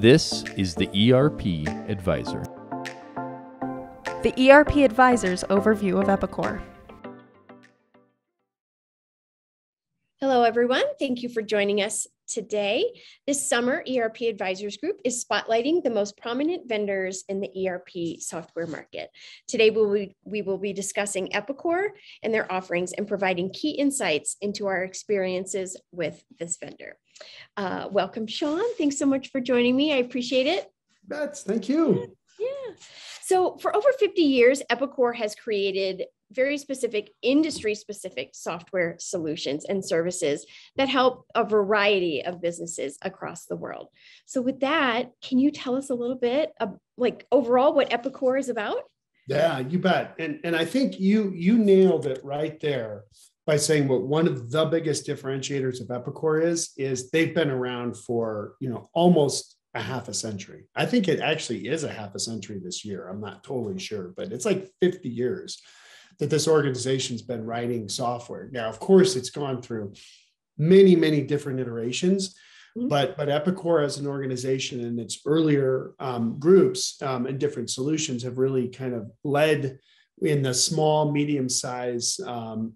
This is the ERP Advisor. The ERP Advisor's overview of Epicor. Hello, everyone. Thank you for joining us today. This summer, ERP Advisors Group is spotlighting the most prominent vendors in the ERP software market. Today, we will be discussing Epicor and their offerings and providing key insights into our experiences with this vendor. Welcome, Sean. Thanks so much for joining me. I appreciate it. Thank you. Yeah. So for over 50 years, Epicor has created very specific, industry-specific software solutions and services that help a variety of businesses across the world. So with that, can you tell us a little bit of, overall what Epicor is about? Yeah, you bet. And I think you nailed it right there by saying what one of the biggest differentiators of Epicor is they've been around for, almost a half a century. I think it actually is a half a century this year. I'm not totally sure, but it's like 50 years that this organization's been writing software. Now, of course, it's gone through many, many different iterations, but Epicor as an organization and its earlier groups and different solutions have really kind of led in the small, medium-sized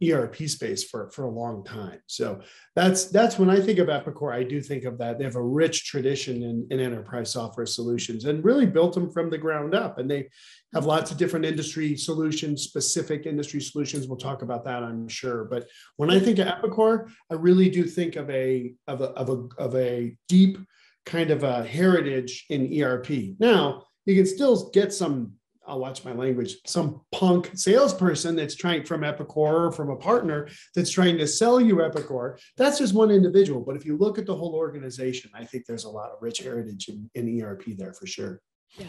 ERP space for a long time. So that's when I think of Epicor, I do think of that. They have a rich tradition in enterprise software solutions and really built them from the ground up. And they have lots of different industry solutions, specific industry solutions. We'll talk about that, I'm sure. But when I think of Epicor, I really do think of a deep kind of a heritage in ERP. Now, you can still get some, I'll watch my language, some punk salesperson that's trying from Epicor or from a partner that's trying to sell you Epicor. That's just one individual. But if you look at the whole organization, I think there's a lot of rich heritage in ERP there for sure. Yeah.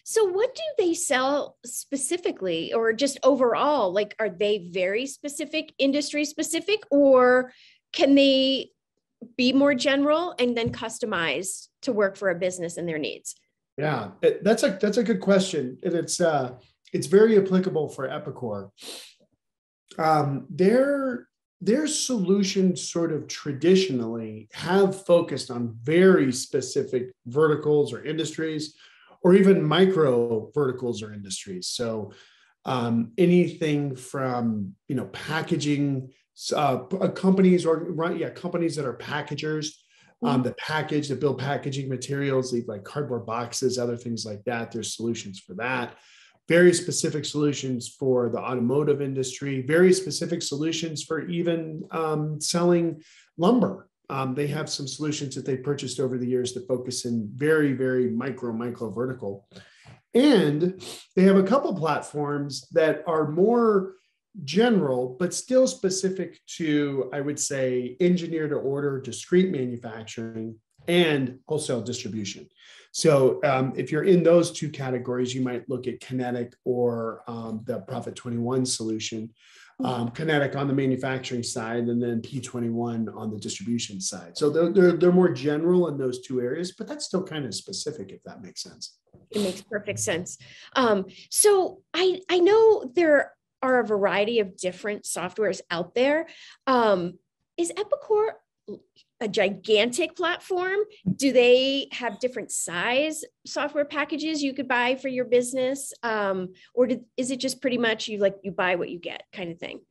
So what do they sell specifically or just overall? Are they very specific, industry specific, or can they be more general and then customized to work for a business and their needs? Yeah, that's a good question, and it's very applicable for Epicor. Their solutions sort of traditionally have focused on very specific verticals or industries, or even micro verticals or industries. So anything from packaging companies companies that are packagers. That build packaging materials, like cardboard boxes, other things like that. There's solutions for that. Very specific solutions for the automotive industry, very specific solutions for even selling lumber. They have some solutions that they purchased over the years that focus in very, very micro vertical. And they have a couple platforms that are more general, but still specific to, I would say, engineer to order, discrete manufacturing, and wholesale distribution. So if you're in those two categories, you might look at Kinetic or the Profit 21 solution. Kinetic on the manufacturing side, and then P21 on the distribution side. So they're more general in those two areas, but that's still kind of specific, if that makes sense. It makes perfect sense. So I know there are a variety of different softwares out there. Is Epicor a gigantic platform? Do they have different size software packages you could buy for your business? Or is it just pretty much you buy what you get kind of thing?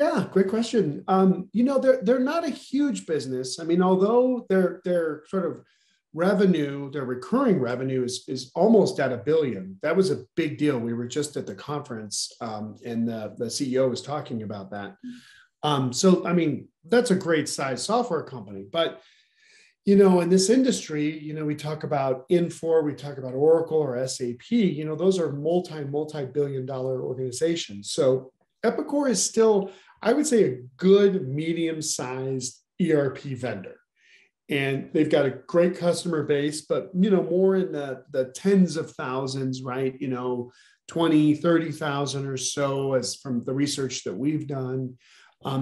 Yeah, great question. They're not a huge business. I mean, although their sort of revenue, their recurring revenue is almost at $1 billion. That was a big deal. We were just at the conference and the CEO was talking about that. So, I mean, that's a great size software company, but, in this industry, we talk about Infor, we talk about Oracle or SAP, those are multi-billion dollar organizations. So Epicor is still, I would say, a good medium-sized ERP vendor. And they've got a great customer base, but, more in the tens of thousands, right? 20, 30,000 or so as from the research that we've done.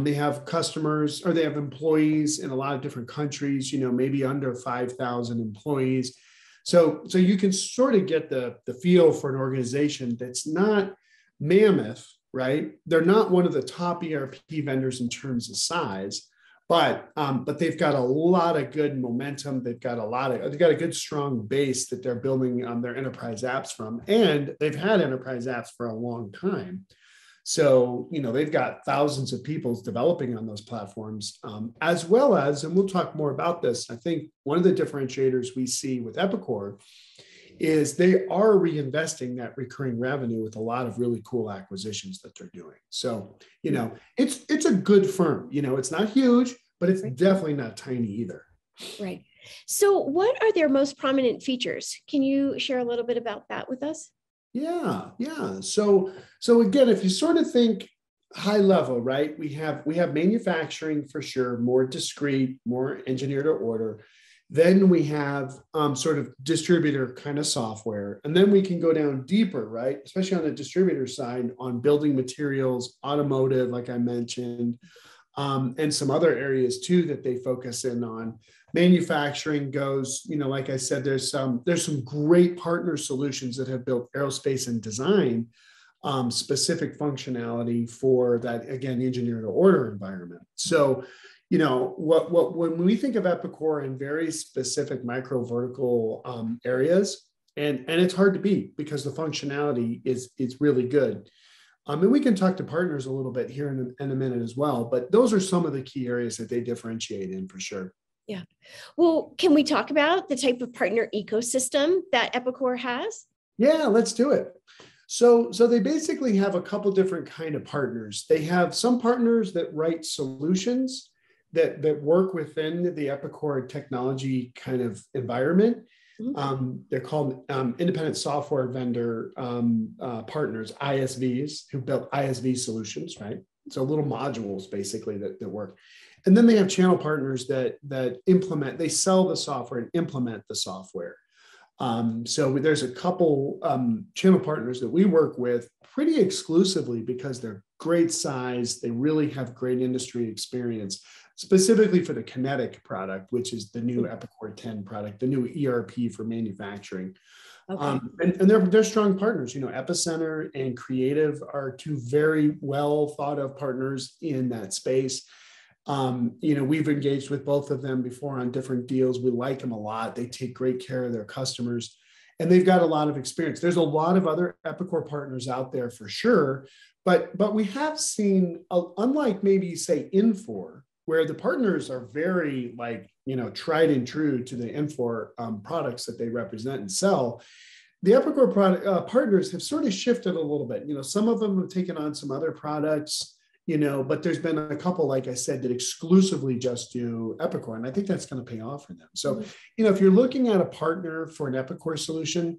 They have customers or they have employees in a lot of different countries, maybe under 5,000 employees. So you can sort of get the feel for an organization that's not mammoth, right? They're not one of the top ERP vendors in terms of size, But they've got a lot of good momentum. They've got a good strong base that they're building their enterprise apps from, and they've had enterprise apps for a long time. So, they've got thousands of people developing on those platforms, as well as, and we'll talk more about this, I think one of the differentiators we see with Epicor is they are reinvesting that recurring revenue with a lot of really cool acquisitions that they're doing. So, it's a good firm. It's not huge, but it's definitely not tiny either. Right. So what are their most prominent features? Can you share a little bit about that with us? Yeah. So again, if you sort of think high level, right, we have manufacturing for sure, more discrete, more engineer to order. Then we have sort of distributor kind of software. And then we can go down deeper, right? Especially on the distributor side, on building materials, automotive, like I mentioned, and some other areas too that they focus in on. Manufacturing goes, like I said, there's some great partner solutions that have built aerospace and design specific functionality for that, again, engineer to order environment. So, when we think of Epicor in very specific micro vertical areas, and it's hard to beat because the functionality is really good. And we can talk to partners a little bit here in a minute as well, but those are some of the key areas that they differentiate in for sure. Yeah. Well, can we talk about the type of partner ecosystem that Epicor has? Yeah, let's do it. So they basically have a couple different kind of partners. They have some partners that write solutions that work within the Epicor technology kind of environment. They're called independent software vendor partners, ISVs, who built ISV solutions, right? So little modules basically that work. And then they have channel partners that implement, they sell the software and implement the software. So there's a couple channel partners that we work with pretty exclusively because they're great size. They really have great industry experience, specifically for the Kinetic product, which is the new Epicor 10 product, the new ERP for manufacturing. Okay. And they're strong partners. Epicenter and Creative are two very well thought of partners in that space. We've engaged with both of them before on different deals. We like them a lot. They take great care of their customers, and they've got a lot of experience. There's a lot of other Epicor partners out there for sure, but we have seen, unlike maybe say Infor, where the partners are very tried and true to the Infor products that they represent and sell. The Epicor partners have sort of shifted a little bit. Some of them have taken on some other products. But there's been a couple, like I said, that exclusively just do Epicor. And I think that's going to pay off for them. So, if you're looking at a partner for an Epicor solution,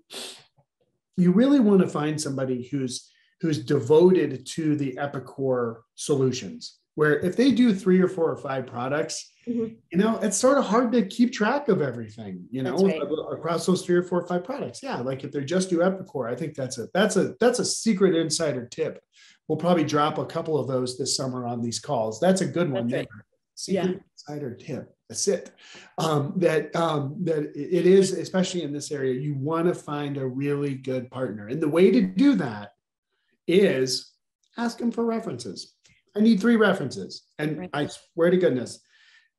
you really want to find somebody who's devoted to the Epicor solutions, where if they do 3 or 4 or 5 products, it's sort of hard to keep track of everything, right, across those 3 or 4 or 5 products. Yeah. Like if they just do Epicor, I think that's a secret insider tip. We'll probably drop a couple of those this summer on these calls. That's a good one. Right. Secret insider tip. That's it. That it is, especially in this area, you want to find a really good partner. And the way to do that is ask them for references. I need 3 references. And right. I swear to goodness,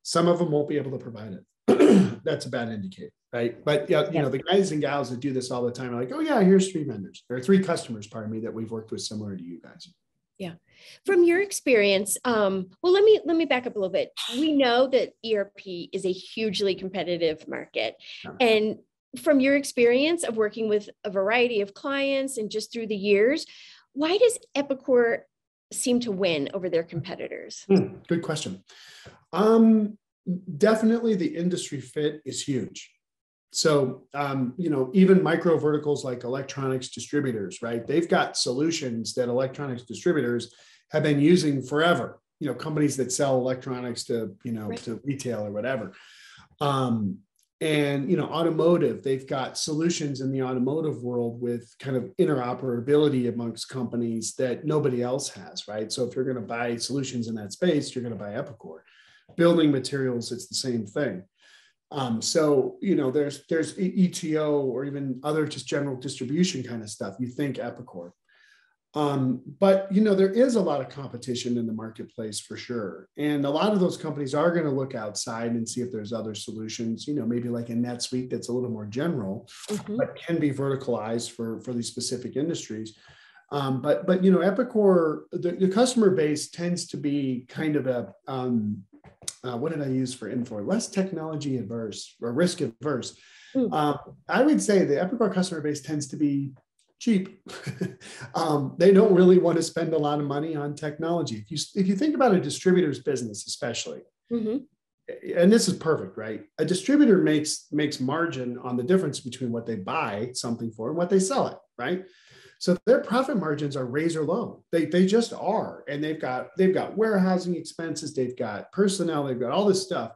some of them won't be able to provide it. That's a bad indicator, right? But the guys and gals that do this all the time are like, oh yeah, here's 3 vendors. There are 3 customers, pardon me, that we've worked with similar to you guys. Yeah. From your experience, well, let me back up a little bit. We know that ERP is a hugely competitive market. And from your experience of working with a variety of clients and just through the years, why does Epicor seem to win over their competitors? Good question. Definitely the industry fit is huge. So, even micro verticals like electronics distributors, right? They've got solutions that electronics distributors have been using forever, companies that sell electronics to, right. to retail or whatever. And automotive, they've got solutions in the automotive world with kind of interoperability amongst companies that nobody else has, right? So if you're going to buy solutions in that space, you're going to buy Epicor. Building materials, it's the same thing. So, there's ETO or even other just general distribution kind of stuff. You think Epicor. But there is a lot of competition in the marketplace for sure. And a lot of those companies are going to look outside and see if there's other solutions, maybe like a NetSuite that's a little more general, but can be verticalized for these specific industries. But Epicor, the customer base tends to be kind of a, what did I use for info? Less technology adverse or risk adverse. I would say the Epicor customer base tends to be cheap. They don't really want to spend a lot of money on technology. If you think about a distributor's business, especially, and this is perfect, right? A distributor makes margin on the difference between what they buy something for and what they sell it, right? So their profit margins are razor low. They just are, and they've got warehousing expenses, they've got personnel, they've got all this stuff.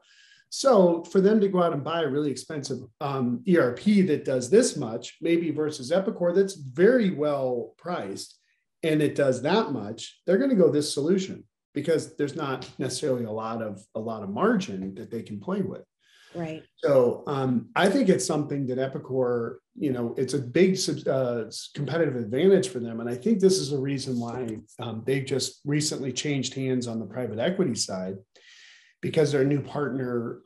So for them to go out and buy a really expensive ERP that does this much, maybe versus Epicor that's very well priced, and it does that much, they're going to go this solution because there's not necessarily a lot of margin that they can play with. Right. So I think it's something that Epicor, it's a big competitive advantage for them. And I think this is a reason why they've just recently changed hands on the private equity side, because their new partner,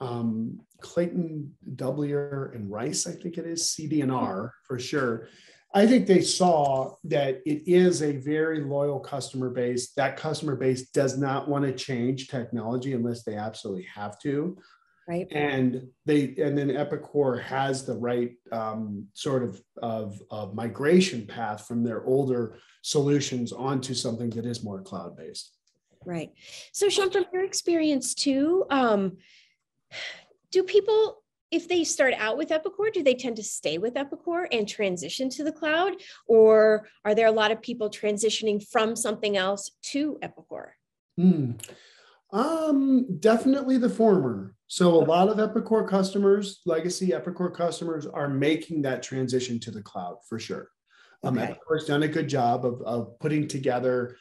Clayton, W. and Rice, I think it is, CD&R for sure. I think they saw that it is a very loyal customer base. That customer base does not want to change technology unless they absolutely have to. Right. And then Epicor has the right sort of migration path from their older solutions onto something that is more cloud-based. Right. So Sean, from your experience too, do people, if they start out with Epicor, do they tend to stay with Epicor and transition to the cloud? Or are there a lot of people transitioning from something else to Epicor? Definitely the former. So a lot of Epicor customers, legacy Epicor customers, are making that transition to the cloud for sure. Epicor's done a good job of putting together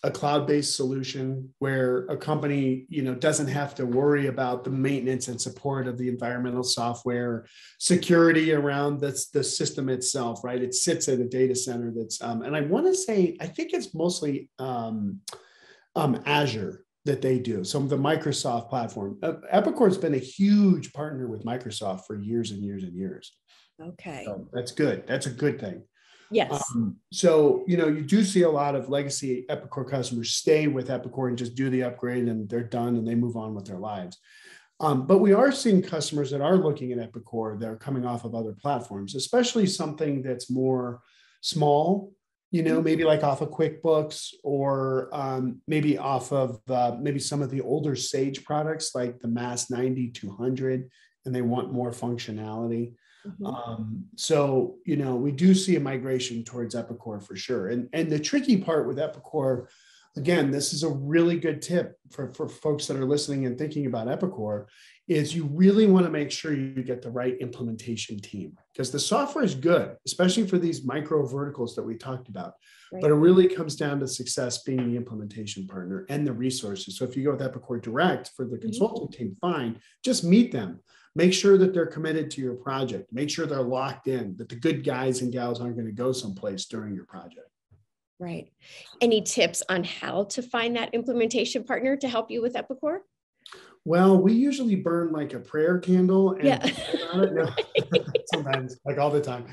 a cloud-based solution where a company, doesn't have to worry about the maintenance and support of the environmental software, security around the system itself, right? It sits at a data center that's, and I want to say, I think it's mostly Azure that they do. Some of the Microsoft platform. Epicor has been a huge partner with Microsoft for years and years and years. Okay. So that's good. That's a good thing. Yes. So, you do see a lot of legacy Epicor customers stay with Epicor and just do the upgrade and they're done and they move on with their lives. But we are seeing customers that are looking at Epicor that are coming off of other platforms, especially something that's more small, maybe like off of QuickBooks or maybe off of maybe some of the older Sage products like the Mass 90-200, and they want more functionality. So, we do see a migration towards Epicor for sure. And the tricky part with Epicor, again, this is a really good tip for folks that are listening and thinking about Epicor, is you really want to make sure you get the right implementation team, because the software is good, especially for these micro verticals that we talked about. Right. But it really comes down to success being the implementation partner and the resources. So if you go with Epicor Direct for the consulting team, fine, just meet them. Make sure that they're committed to your project. Make sure they're locked in, that the good guys and gals aren't going to go someplace during your project. Right. Any tips on how to find that implementation partner to help you with Epicor? Well, we usually burn like a prayer candle. And sometimes, like all the time.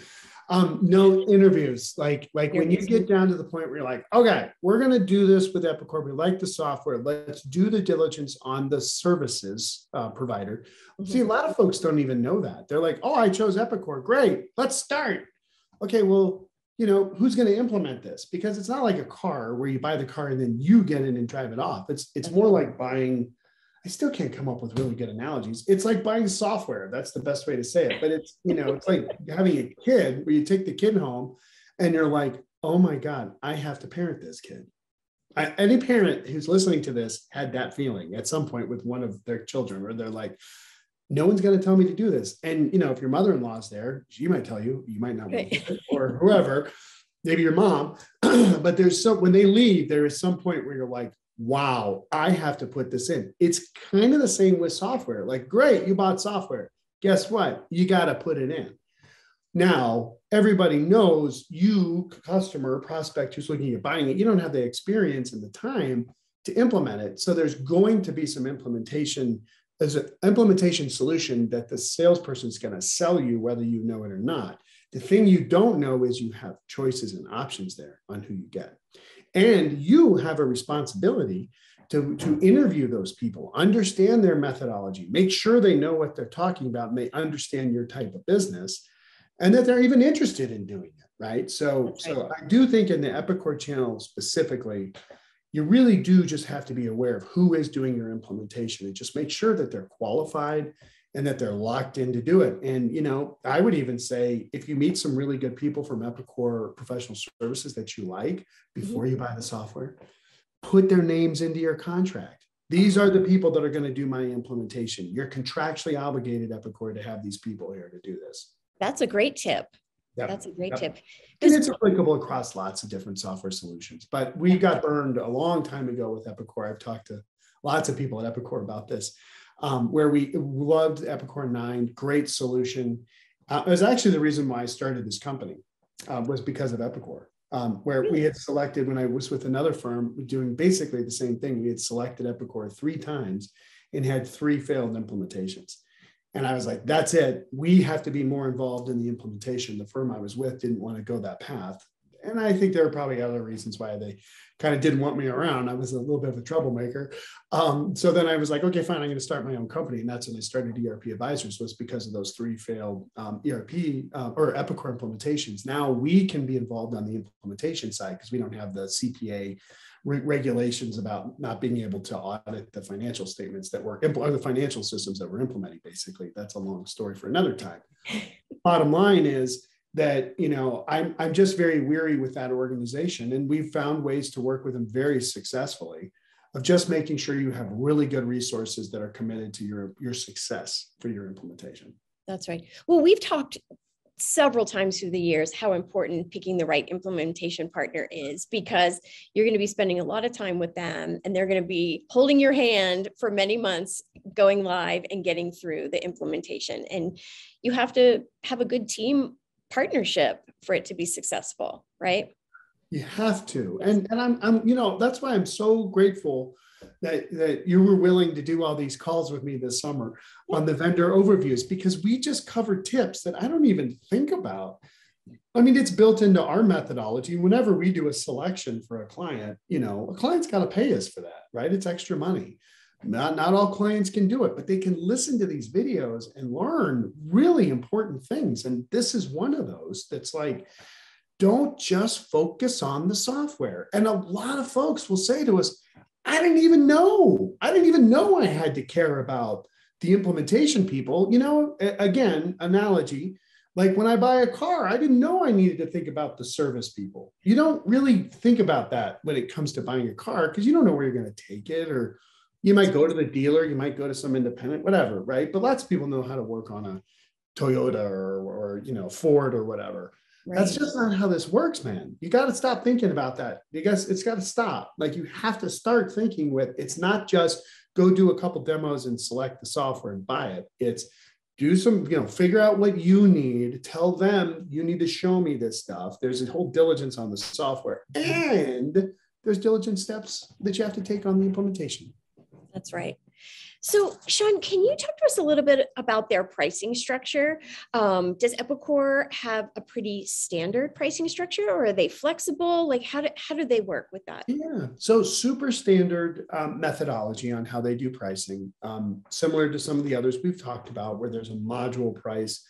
No interviews. Like when you get down to the point where you're like, okay, we're going to do this with Epicor. We like the software. Let's do the diligence on the services provider. See, a lot of folks don't even know that. They're like, oh, I chose Epicor. Great. Let's start. Okay, well, who's going to implement this? Because it's not like a car where you buy the car and then you get in and drive it off. It's more like buying, I still can't come up with really good analogies. It's like buying software. That's the best way to say it. But it's, it's like having a kid where you take the kid home and you're like, oh my God, I have to parent this kid. Any parent who's listening to this had that feeling at some point with one of their children where they're like, no one's going to tell me to do this. And, if your mother-in-law's there, she might tell you, you might not want to, or whoever, maybe your mom. But when they leave, there is some point where you're like, wow, I have to put this in. It's kind of the same with software. Like, great, you bought software. Guess what? You got to put it in. Now, everybody knows you, customer, prospect who's looking at buying it, you don't have the experience and the time to implement it. So there's going to be some implementation. There's an implementation solution that the salesperson is going to sell you, whether you know it or not. The thing you don't know is you have choices and options there on who you get. And you have a responsibility to interview those people, understand their methodology, make sure they know what they're talking about and they understand your type of business, and that they're even interested in doing it, right? So I do think in the Epicor channel specifically, you really do just have to be aware of who is doing your implementation and just make sure that they're qualified and that they're locked in to do it. And, you know, I would even say if you meet some really good people from Epicor professional services that you like before you buy the software, put their names into your contract. These are the people that are going to do my implementation. You're contractually obligated, Epicor, to have these people here to do this. That's a great tip. Yep. That's a great tip. And it's applicable across lots of different software solutions. But we got burned a long time ago with Epicor. I've talked to lots of people at Epicor about this, where we loved Epicor 9, great solution. It was actually the reason why I started this company, was because of Epicor, where we had selected, when I was with another firm doing basically the same thing, we had selected Epicor 3 times and had 3 failed implementations. And I was like, that's it. We have to be more involved in the implementation. The firm I was with didn't want to go that path. And I think there are probably other reasons why they kind of didn't want me around. I was a little bit of a troublemaker. So then I was like, okay, fine, I'm going to start my own company. And that's when I started ERP Advisors, was because of those 3 failed ERP or Epicor implementations. Now we can be involved on the implementation side because we don't have the CPA regulations about not being able to audit the financial statements that were, or the financial systems that we're implementing, basically. That's a long story for another time. Bottom line is that, you know, I'm just very weary with that organization. And we've found ways to work with them very successfully, of just making sure you have really good resources that are committed to your success for your implementation. That's right. Well, we've talked several times through the years how important picking the right implementation partner is, because you're going to be spending a lot of time with them and they're going to be holding your hand for many months going live and getting through the implementation. And you have to have a good team partnership for it to be successful, right? You have to. And I'm, you know, that's why I'm so grateful that you were willing to do all these calls with me this summer on the vendor overviews, because we just covered tips that I don't even think about. I mean, it's built into our methodology. Whenever we do a selection for a client, you know, a client's got to pay us for that, right? It's extra money. Not all clients can do it, but they can listen to these videos and learn really important things. And this is one of those that's like, don't just focus on the software. And a lot of folks will say to us, I didn't even know I had to care about the implementation people. You know, again, analogy, like when I buy a car, I didn't know I needed to think about the service people. You don't really think about that when it comes to buying a car, because you don't know where you're going to take it, or you might go to the dealer, you might go to some independent, whatever, right? But lots of people know how to work on a Toyota or you know, Ford or whatever. Right. That's just not how this works, man. You got to stop thinking about that, because it's got to stop. Like, you have to start thinking with, it's not just go do a couple demos and select the software and buy it. It's do some, you know, figure out what you need, tell them you need to show me this stuff. There's a whole diligence on the software, and there's diligence steps that you have to take on the implementation. That's right. So, Sean, can you talk to us a little bit about their pricing structure? Does Epicor have a pretty standard pricing structure, or are they flexible? Like, how do they work with that? Yeah, so super standard methodology on how they do pricing, similar to some of the others we've talked about, where there's a module price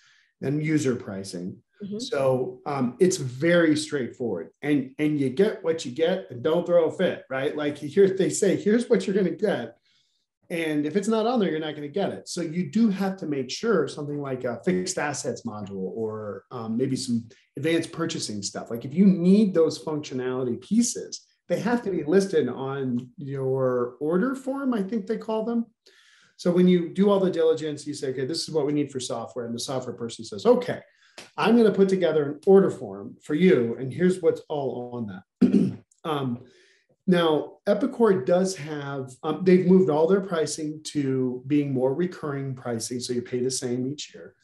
and user pricing. Mm-hmm. So it's very straightforward, and you get what you get, and don't throw a fit, right? Like, here they say, here's what you're going to get. And if it's not on there, you're not going to get it. So you do have to make sure something like a fixed assets module, or maybe some advanced purchasing stuff. Like, if you need those functionality pieces, they have to be listed on your order form, I think they call them. So when you do all the diligence, you say, okay, this is what we need for software. And the software person says, okay, I'm going to put together an order form for you, and here's what's all on that. Now, Epicor does have, they've moved all their pricing to being more recurring pricing, so you pay the same each year.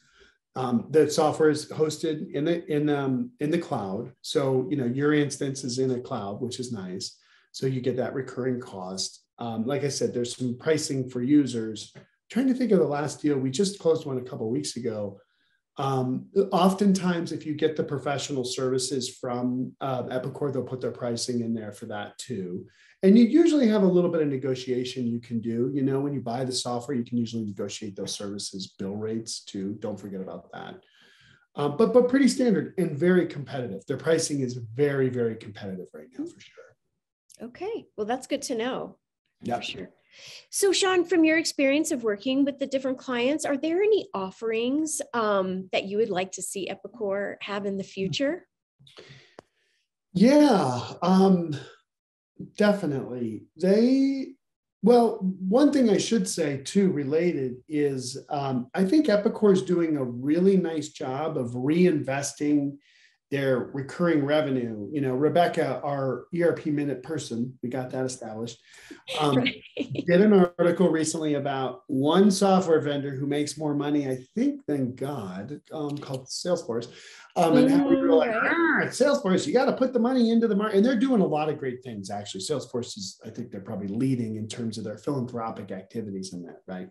The software is hosted in the cloud. So, your instance is in a cloud, which is nice. So you get that recurring cost. Like I said, there's some pricing for users. Trying to think of the last deal. We just closed one a couple of weeks ago. Oftentimes, if you get the professional services from Epicor, they'll put their pricing in there for that too. And you usually have a little bit of negotiation you can do. When you buy the software, you can usually negotiate those services bill rates too. Don't forget about that. But pretty standard and very competitive. Their pricing is very, very competitive right now for sure. Okay, well, that's good to know. Yeah, for sure. So, Sean, from your experience of working with the different clients, are there any offerings that you would like to see Epicor have in the future? Yeah, definitely. One thing I should say too, related, is I think Epicor is doing a really nice job of reinvesting their recurring revenue. Rebecca, our ERP Minute person, we got that established, did an article recently about one software vendor who makes more money, I think, than God, called Salesforce. And how we were like, Salesforce, you got to put the money into the market. And they're doing a lot of great things, actually. Salesforce is, I think they're probably leading in terms of their philanthropic activities in that, right?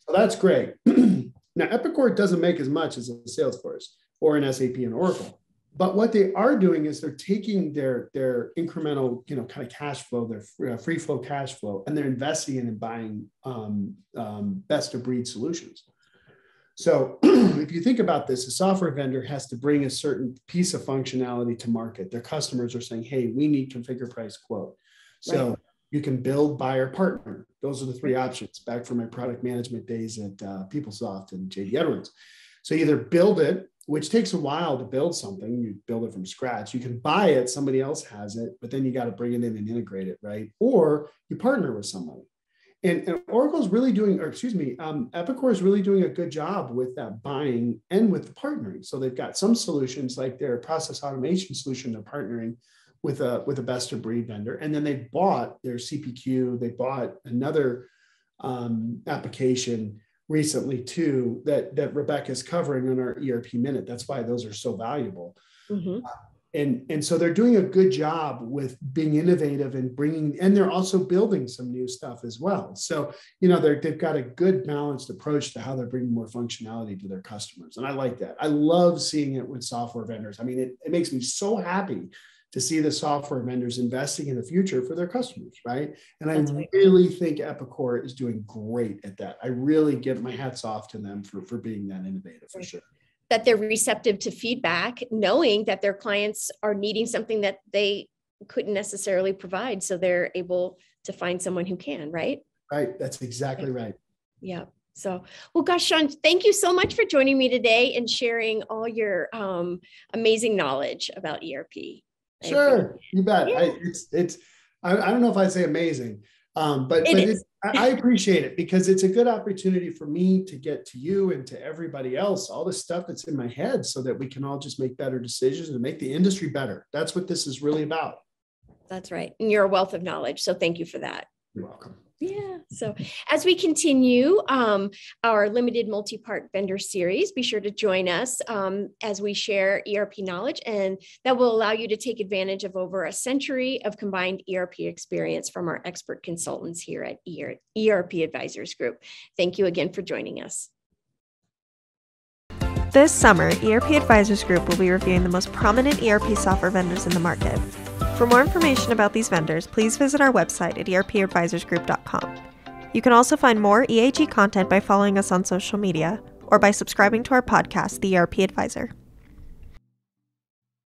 So that's great. Now, Epicor doesn't make as much as a Salesforce or an SAP and Oracle. But what they are doing is they're taking their incremental, kind of cash flow, their free flow cash flow, and they're investing in and buying best of breed solutions. So if you think about this, a software vendor has to bring a certain piece of functionality to market. Their customers are saying, hey, we need configure, price, quote. So you can build, buy, or partner. Those are the three options back from my product management days at PeopleSoft and JD Edwards. So either build it, which takes a while to build something. You build it from scratch. You can buy it, somebody else has it, but then you got to bring it in and integrate it, right? Or you partner with somebody. And Oracle's really doing, Epicor is really doing a good job with that buying and with the partnering. So they've got some solutions like their process automation solution, they're partnering with a best of breed vendor. And then they bought their CPQ, they bought another application recently too, that Rebecca's covering on our ERP Minute. That's why those are so valuable. Mm-hmm. And so they're doing a good job with being innovative and and they're also building some new stuff as well. So, they've got a good balanced approach to how they're bringing more functionality to their customers. And I like that. I love seeing it with software vendors. I mean, it makes me so happy to see the software vendors investing in the future for their customers, right? And I really think Epicor is doing great at that. I really give my hats off to them for being that innovative, for sure. That they're receptive to feedback, knowing that their clients are needing something that they couldn't necessarily provide. So they're able to find someone who can, right? Right. That's exactly right. Yeah. So, well, gosh, Sean, thank you so much for joining me today and sharing all your amazing knowledge about ERP. Sure, you bet. Yeah. I don't know if I'd say amazing, but I appreciate it because it's a good opportunity for me to get to you and to everybody else all the stuff that's in my head so that we can all just make better decisions and make the industry better. That's what this is really about. That's right. And you're a wealth of knowledge. So thank you for that. You're welcome. Yeah. So as we continue our limited multi-part vendor series, be sure to join us as we share ERP knowledge, and that will allow you to take advantage of over a century of combined ERP experience from our expert consultants here at ERP Advisors Group. Thank you again for joining us. This summer, ERP Advisors Group will be reviewing the most prominent ERP software vendors in the market. For more information about these vendors, please visit our website at erpadvisorsgroup.com. You can also find more EAG content by following us on social media or by subscribing to our podcast, The ERP Advisor.